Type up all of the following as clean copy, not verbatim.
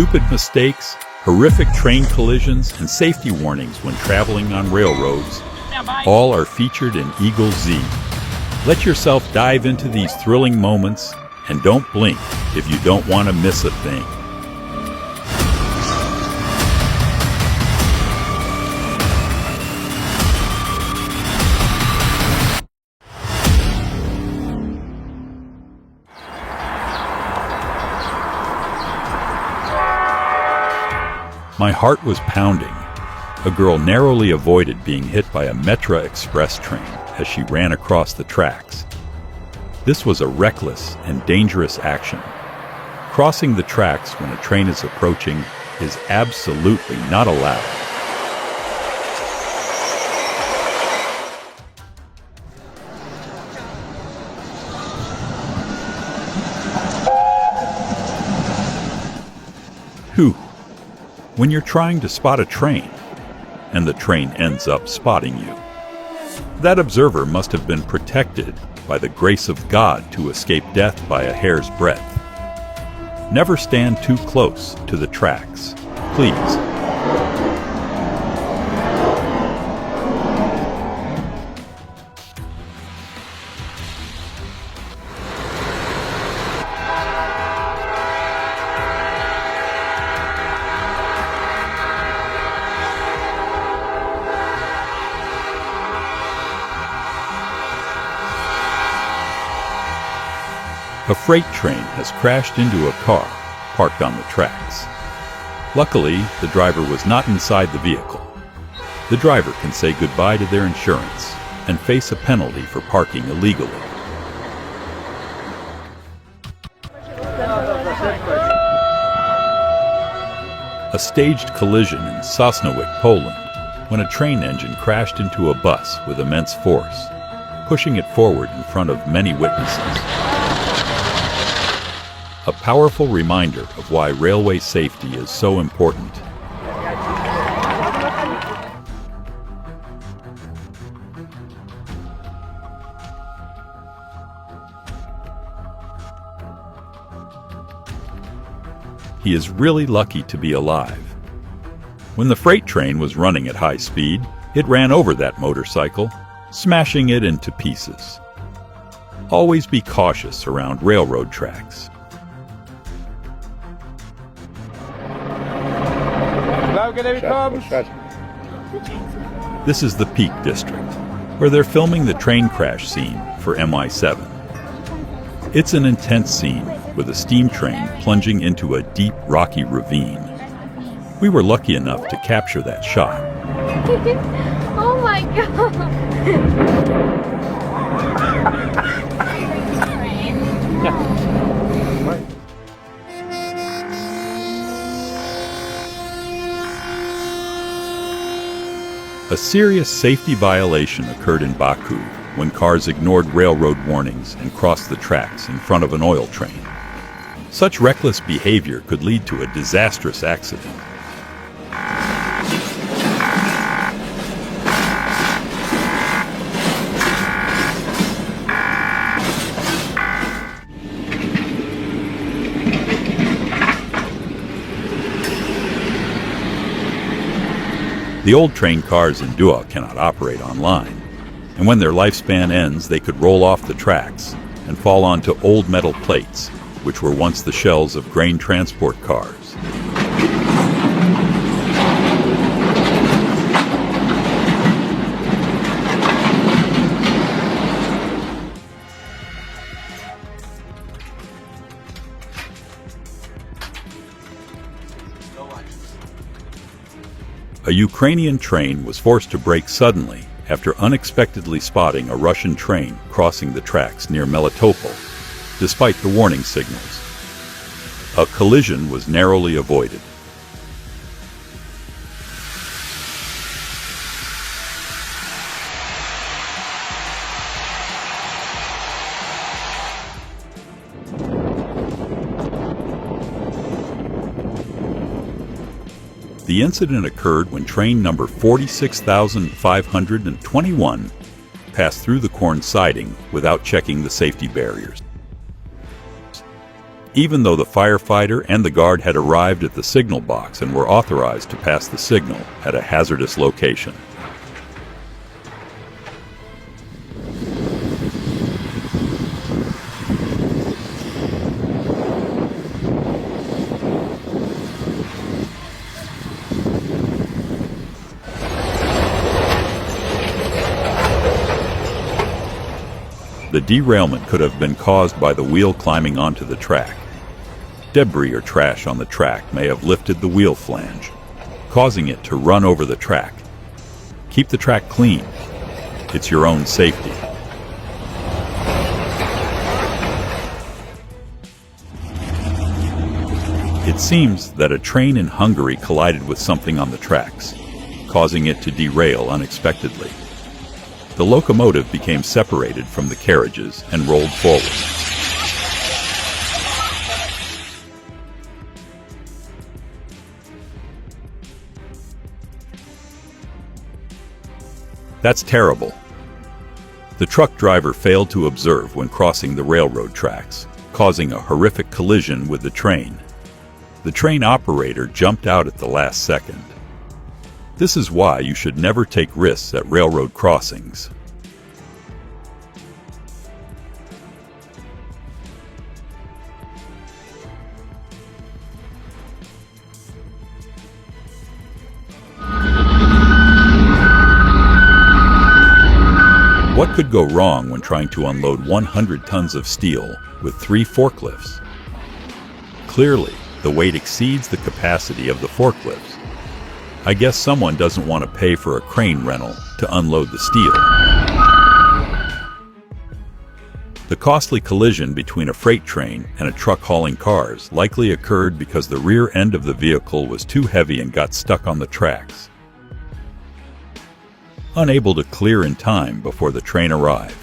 stupid mistakes, horrific train collisions, and safety warnings when traveling on railroads, all are featured in Eagle Z. Let yourself dive into these thrilling moments, and don't blink if you don't want to miss a thing. My heart was pounding. A girl narrowly avoided being hit by a Metra Express train as she ran across the tracks. This was a reckless and dangerous action. Crossing the tracks when a train is approaching is absolutely not allowed. Whew. When you're trying to spot a train, and the train ends up spotting you. That observer must have been protected by the grace of God to escape death by a hair's breadth. Never stand too close to the tracks, please. A freight train has crashed into a car parked on the tracks. Luckily, the driver was not inside the vehicle. The driver can say goodbye to their insurance and face a penalty for parking illegally. A staged collision in Sosnowiec, Poland, when a train engine crashed into a bus with immense force, pushing it forward in front of many witnesses. A powerful reminder of why railway safety is so important. He is really lucky to be alive. When the freight train was running at high speed, it ran over that motorcycle, smashing it into pieces. Always be cautious around railroad tracks. This is the Peak District, where they're filming the train crash scene for MI7. It's an intense scene with a steam train plunging into a deep, rocky ravine. We were lucky enough to capture that shot. Oh my God! A serious safety violation occurred in Baku when cars ignored railroad warnings and crossed the tracks in front of an oil train. Such reckless behavior could lead to a disastrous accident. The old train cars in Dua cannot operate online, and when their lifespan ends, they could roll off the tracks and fall onto old metal plates, which were once the shells of grain transport cars. A Ukrainian train was forced to brake suddenly after unexpectedly spotting a Russian train crossing the tracks near Melitopol, despite the warning signals. A collision was narrowly avoided. The incident occurred when train number 46,521 passed through the corn siding without checking the safety barriers. even though the firefighter and the guard had arrived at the signal box and were authorized to pass the signal at a hazardous location. The derailment could have been caused by the wheel climbing onto the track. Debris or trash on the track may have lifted the wheel flange, causing it to run over the track. Keep the track clean. It's your own safety. It seems that a train in Hungary collided with something on the tracks, causing it to derail unexpectedly. The locomotive became separated from the carriages and rolled forward. That's terrible. The truck driver failed to observe when crossing the railroad tracks, causing a horrific collision with the train. The train operator jumped out at the last second. This is why you should never take risks at railroad crossings. What could go wrong when trying to unload 100 tons of steel with 3 forklifts? Clearly, the weight exceeds the capacity of the forklifts. I guess someone doesn't want to pay for a crane rental to unload the steel. The costly collision between a freight train and a truck hauling cars likely occurred because the rear end of the vehicle was too heavy and got stuck on the tracks, unable to clear in time before the train arrived.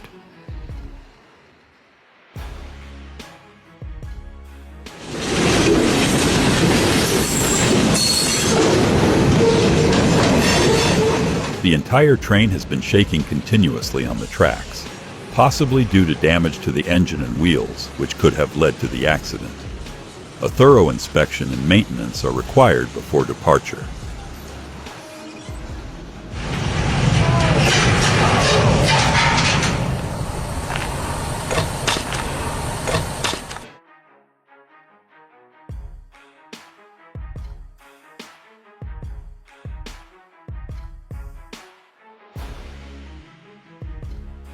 The entire train has been shaking continuously on the tracks, possibly due to damage to the engine and wheels, which could have led to the accident. A thorough inspection and maintenance are required before departure.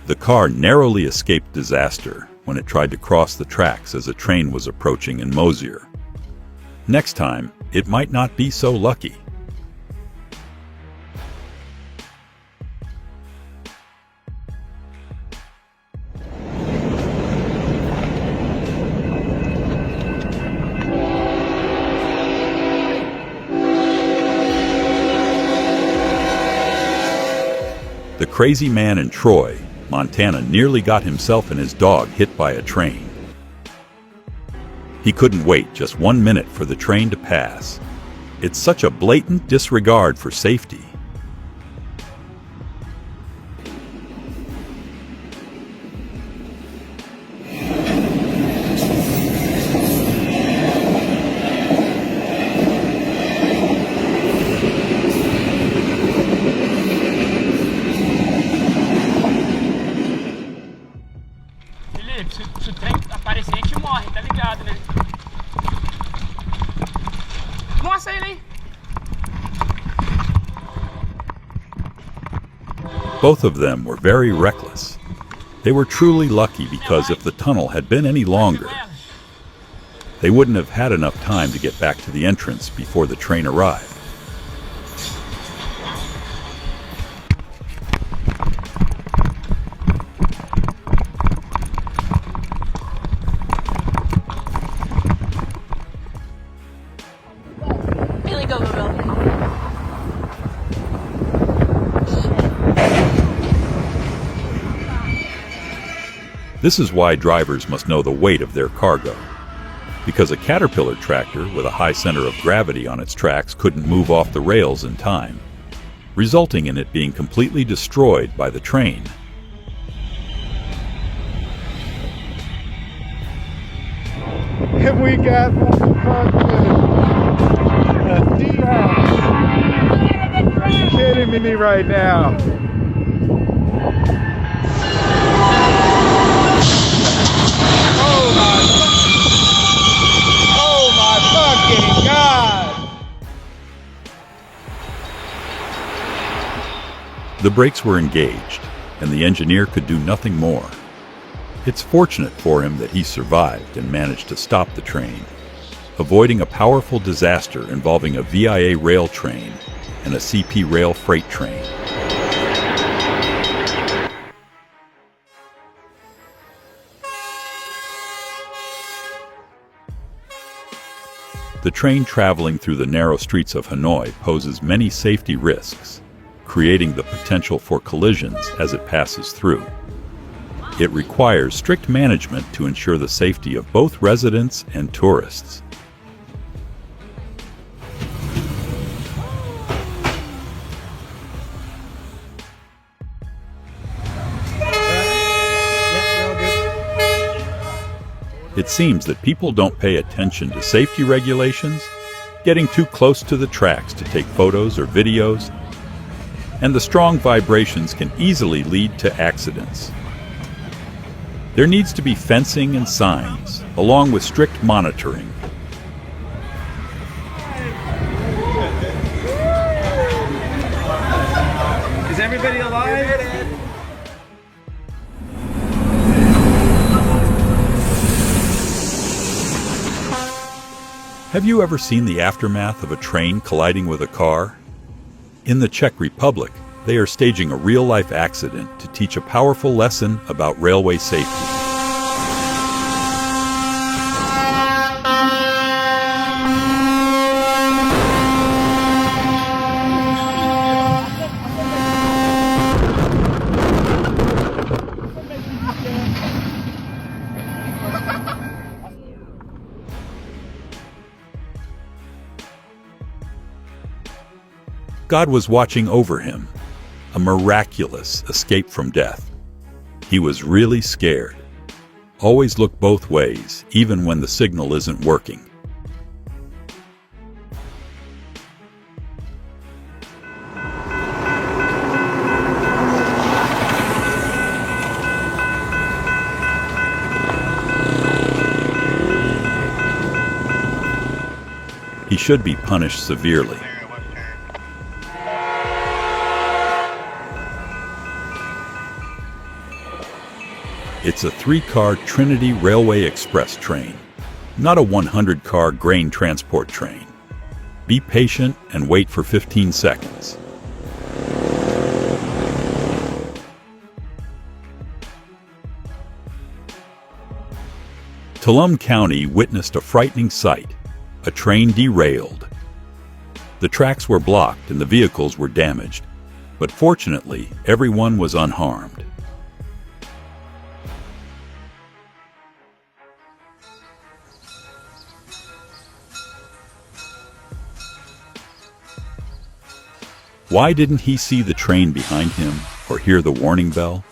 The car narrowly escaped disaster when it tried to cross the tracks as a train was approaching in Mosier. Next time, it might not be so lucky. The crazy man in Troy, Montana, nearly got himself and his dog hit by a train. He couldn't wait just 1 minute for the train to pass. It's such a blatant disregard for safety. Se o trem aparecer, a gente morre, tá ligado, né? Nossa, ele aí! Both of them were very reckless. They were truly lucky because if the tunnel had been any longer, they wouldn't have had enough time to get back to the entrance before the train arrived. This is why drivers must know the weight of their cargo, because a Caterpillar tractor with a high center of gravity on its tracks couldn't move off the rails in time, resulting in it being completely destroyed by the train. And we got motherfucking a D-house. Are you kidding me right now? Oh my fucking God! The brakes were engaged, and the engineer could do nothing more. It's fortunate for him that he survived and managed to stop the train, avoiding a powerful disaster involving a VIA rail train and a CP rail freight train. The train traveling through the narrow streets of Hanoi poses many safety risks, creating the potential for collisions as it passes through. It requires strict management to ensure the safety of both residents and tourists. It seems that people don't pay attention to safety regulations, getting too close to the tracks to take photos or videos, and the strong vibrations can easily lead to accidents. There needs to be fencing and signs, along with strict monitoring. Is everybody alive? Have you ever seen the aftermath of a train colliding with a car? In the Czech Republic, they are staging a real-life accident to teach a powerful lesson about railway safety. God was watching over him, a miraculous escape from death. He was really scared. Always look both ways, even when the signal isn't working. He should be punished severely. It's a 3-car Trinity Railway Express train, not a 100-car grain transport train. Be patient and wait for 15 seconds. Tulum County witnessed a frightening sight. A train derailed. The tracks were blocked and the vehicles were damaged, but fortunately, everyone was unharmed. Why didn't he see the train behind him or hear the warning bell?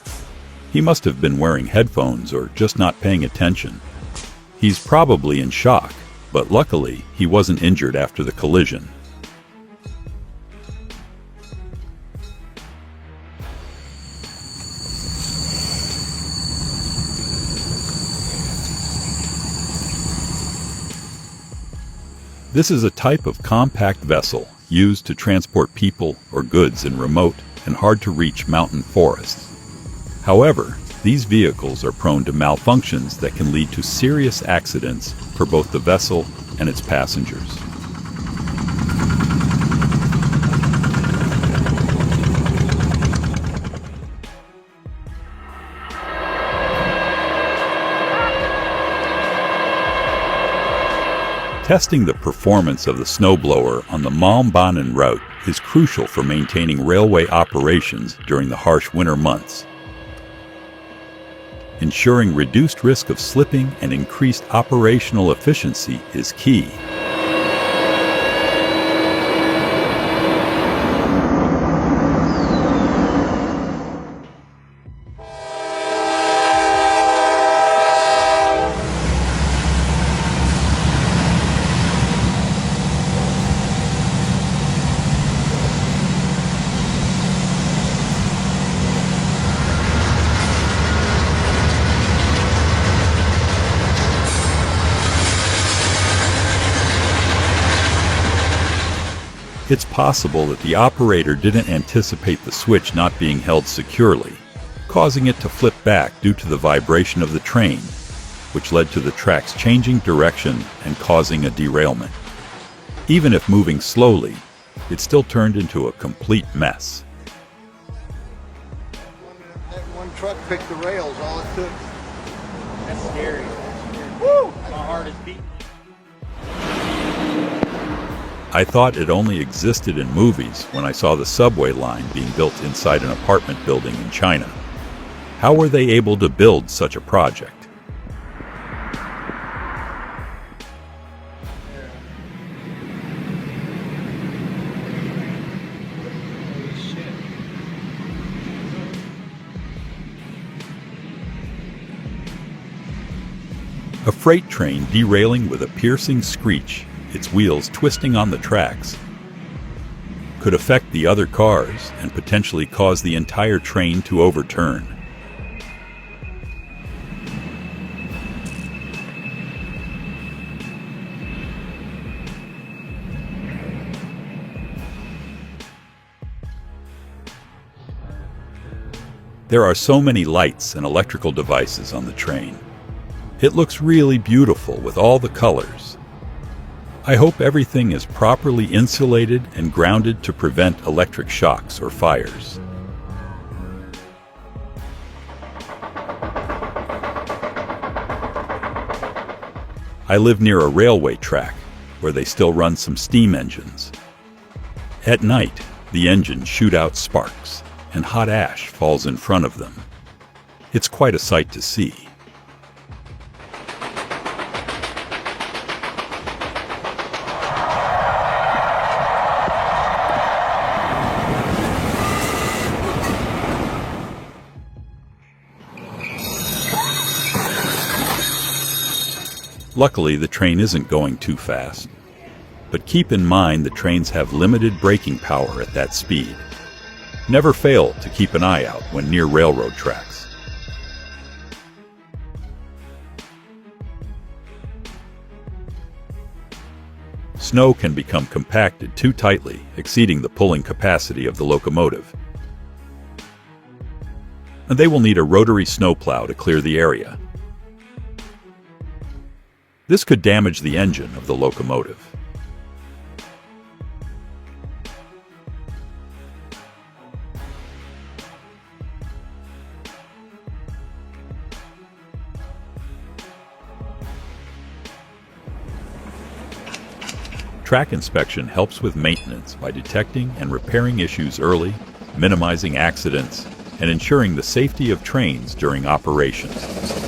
He must have been wearing headphones or just not paying attention. He's probably in shock, but luckily he wasn't injured after the collision. This is a type of compact vessel used to transport people or goods in remote and hard-to-reach mountain forests. However, these vehicles are prone to malfunctions that can lead to serious accidents for both the vessel and its passengers. Testing the performance of the snowblower on the Malmbanan route is crucial for maintaining railway operations during the harsh winter months. Ensuring reduced risk of slipping and increased operational efficiency is key. It's possible that the operator didn't anticipate the switch not being held securely, causing it to flip back due to the vibration of the train, which led to the tracks changing direction and causing a derailment. Even if moving slowly, it still turned into a complete mess. That one truck picked the rails, all it took. That's scary. Woo! My heart is beating. I thought it only existed in movies when I saw the subway line being built inside an apartment building in China. How were they able to build such a project? A freight train derailing with a piercing screech, its wheels twisting on the tracks, could affect the other cars and potentially cause the entire train to overturn. There are so many lights and electrical devices on the train. It looks really beautiful with all the colors. I hope everything is properly insulated and grounded to prevent electric shocks or fires. I live near a railway track where they still run some steam engines. At night, the engines shoot out sparks, and hot ash falls in front of them. It's quite a sight to see. Luckily, the train isn't going too fast. But keep in mind the trains have limited braking power at that speed. Never fail to keep an eye out when near railroad tracks. Snow can become compacted too tightly, exceeding the pulling capacity of the locomotive. And they will need a rotary snowplow to clear the area. This could damage the engine of the locomotive. Track inspection helps with maintenance by detecting and repairing issues early, minimizing accidents, and ensuring the safety of trains during operations.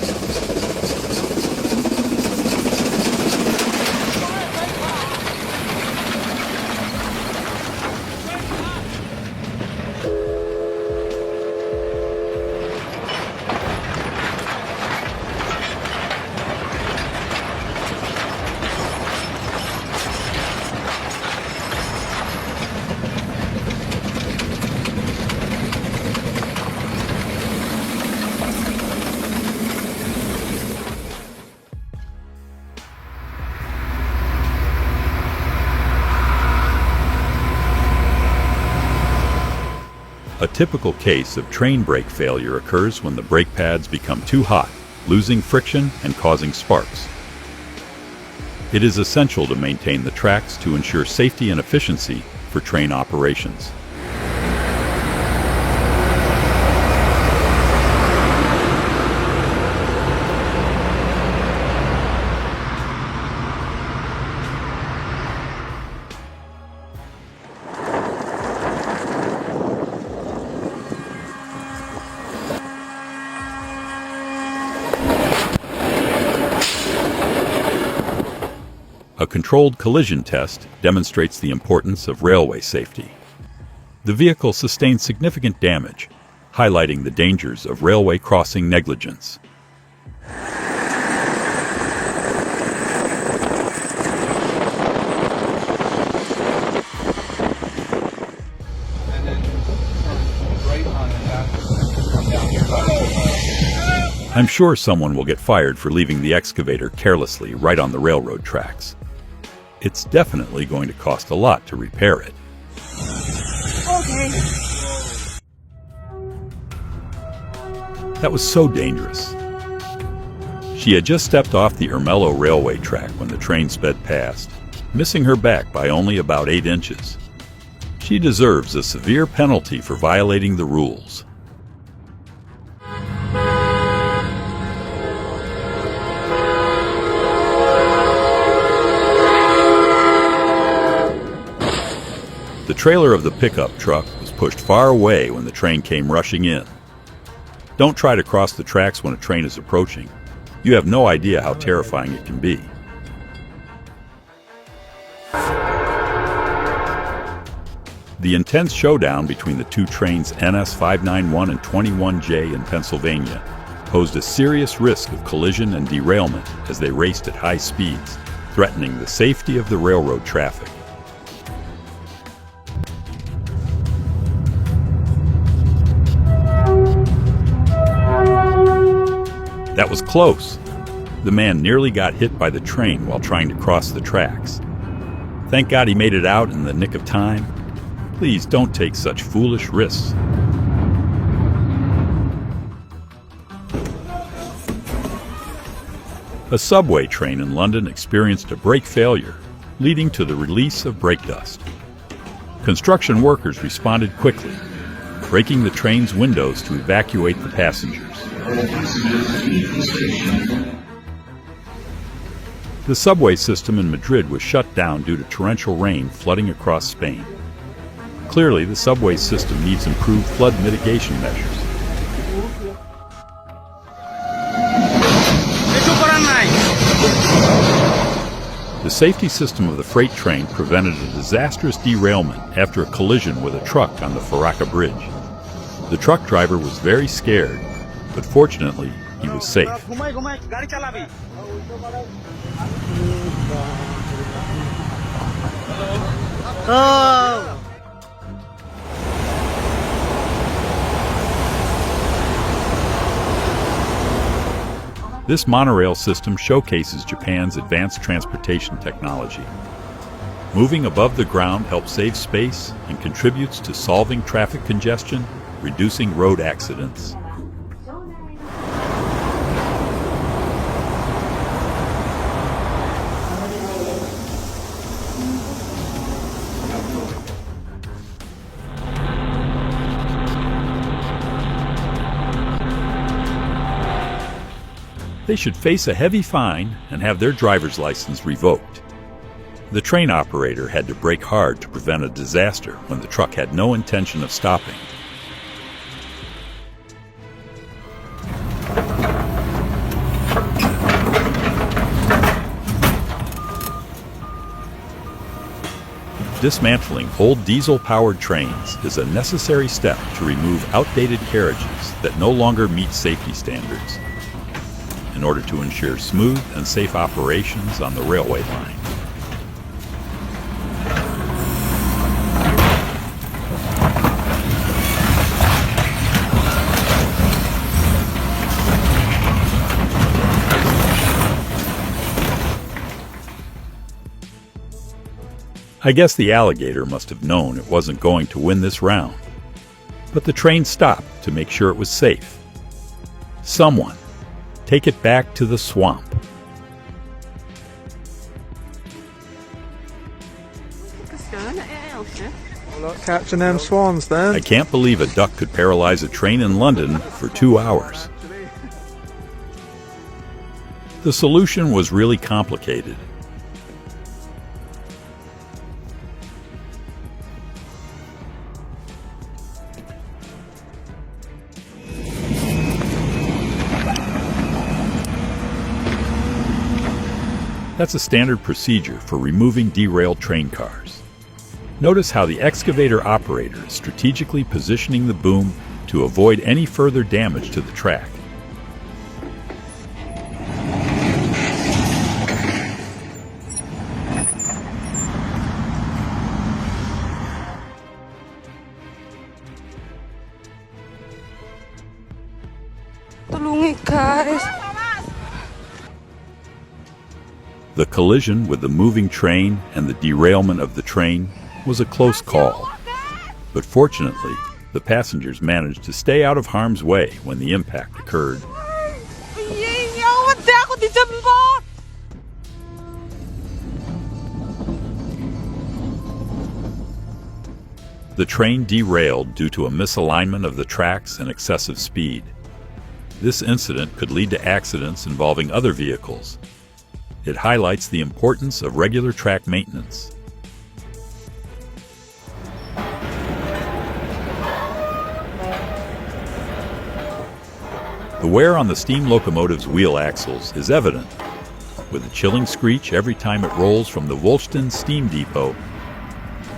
A typical case of train brake failure occurs when the brake pads become too hot, losing friction and causing sparks. It is essential to maintain the tracks to ensure safety and efficiency for train operations. A controlled collision test demonstrates the importance of railway safety. The vehicle sustained significant damage, highlighting the dangers of railway crossing negligence. I'm sure someone will get fired for leaving the excavator carelessly right on the railroad tracks. It's definitely going to cost a lot to repair it. That was so dangerous. She had just stepped off the Ermelo railway track when the train sped past, missing her back by only about 8 inches. She deserves a severe penalty for violating the rules. The trailer of the pickup truck was pushed far away when the train came rushing in. Don't try to cross the tracks when a train is approaching. You have no idea how terrifying it can be. The intense showdown between the two trains NS 591 and 21J in Pennsylvania posed a serious risk of collision and derailment as they raced at high speeds, threatening the safety of the railroad traffic. That was close. The man nearly got hit by the train while trying to cross the tracks. Thank God he made it out in the nick of time. Please don't take such foolish risks. A subway train in London experienced a brake failure, leading to the release of brake dust. Construction workers responded quickly, breaking the train's windows to evacuate the passengers. The subway system in Madrid was shut down due to torrential rain flooding across Spain. Clearly, the subway system needs improved flood mitigation measures. The safety system of the freight train prevented a disastrous derailment after a collision with a truck on the Faraca Bridge. The truck driver was very scared, but fortunately, he was safe. This monorail system showcases Japan's advanced transportation technology. Moving above the ground helps save space and contributes to solving traffic congestion, reducing road accidents. They should face a heavy fine and have their driver's license revoked. The train operator had to brake hard to prevent a disaster when the truck had no intention of stopping. Dismantling old diesel-powered trains is a necessary step to remove outdated carriages that no longer meet safety standards, in order to ensure smooth and safe operations on the railway line. I guess the alligator must have known it wasn't going to win this round, but the train stopped to make sure it was safe. Someone, take it back to the swamp. Like catching them swans then. I can't believe a duck could paralyze a train in London for 2 hours. The solution was really complicated. That's a standard procedure for removing derailed train cars. Notice how the excavator operator is strategically positioning the boom to avoid any further damage to the track. The collision with the moving train and the derailment of the train was a close call. But fortunately, the passengers managed to stay out of harm's way when the impact occurred. The train derailed due to a misalignment of the tracks and excessive speed. This incident could lead to accidents involving other vehicles. It highlights the importance of regular track maintenance. The wear on the steam locomotive's wheel axles is evident, with a chilling screech every time it rolls from the Wolston Steam Depot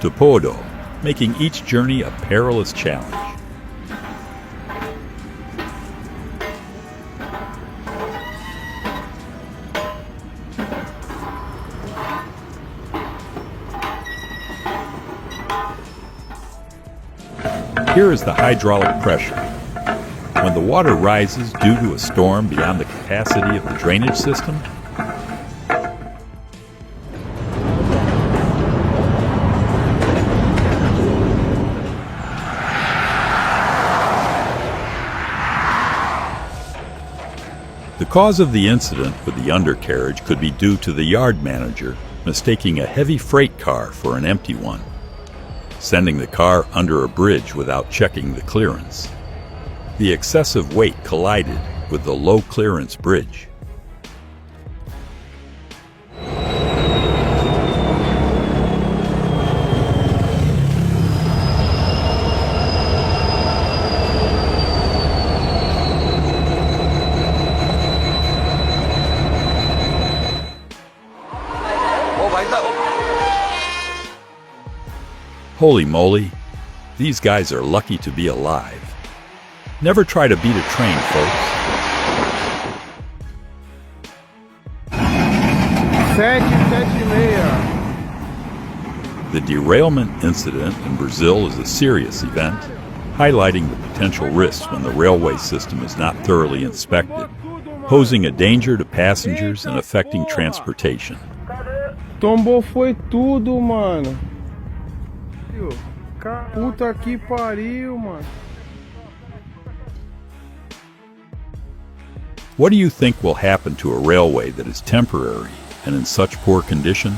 to Podo, making each journey a perilous challenge. Here is the hydraulic pressure. When the water rises due to a storm beyond the capacity of the drainage system, the cause of the incident with the undercarriage could be due to the yard manager mistaking a heavy freight car for an empty one, sending the car under a bridge without checking the clearance. The excessive weight collided with the low clearance bridge. Holy moly, these guys are lucky to be alive. Never try to beat a train, folks. 776. The derailment incident in Brazil is a serious event, highlighting the potential risks when the railway system is not thoroughly inspected, posing a danger to passengers and affecting transportation. Tombou foi tudo, mano. Puta que pariu, mano. What do you think will happen to a railway that is temporary and in such poor condition?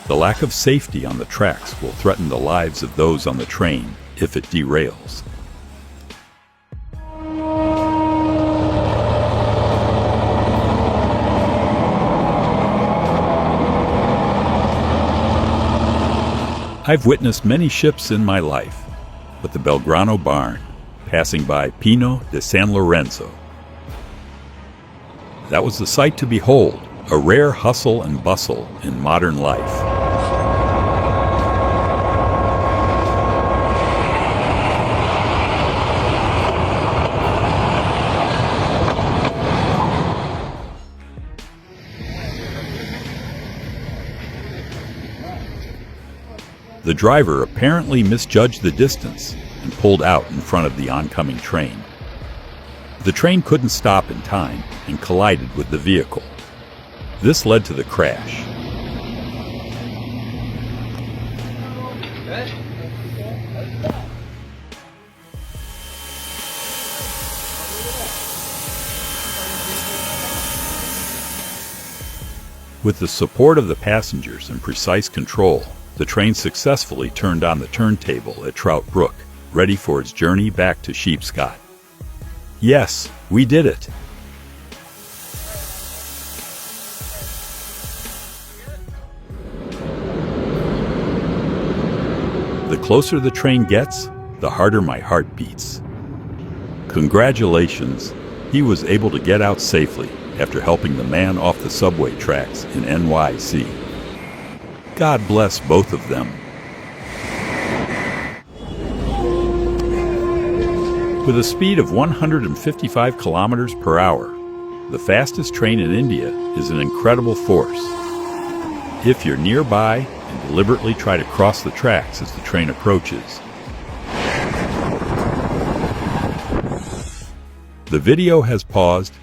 The lack of safety on the tracks will threaten the lives of those on the train if it derails. I've witnessed many ships in my life, but the Belgrano barn, passing by Pino de San Lorenzo. That was the sight to behold, a rare hustle and bustle in modern life. The driver apparently misjudged the distance and pulled out in front of the oncoming train. The train couldn't stop in time and collided with the vehicle. This led to the crash. With the support of the passengers and precise control, the train successfully turned on the turntable at Trout Brook, ready for its journey back to Sheepscott. Yes, we did it. The closer the train gets, the harder my heart beats. Congratulations, he was able to get out safely after helping the man off the subway tracks in NYC. God bless both of them. With a speed of 155 kilometers per hour, the fastest train in India is an incredible force. If you're nearby and deliberately try to cross the tracks as the train approaches. The video has paused,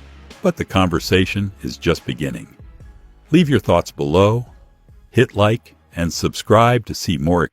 but the conversation is just beginning. Leave your thoughts below, hit like, and subscribe to see more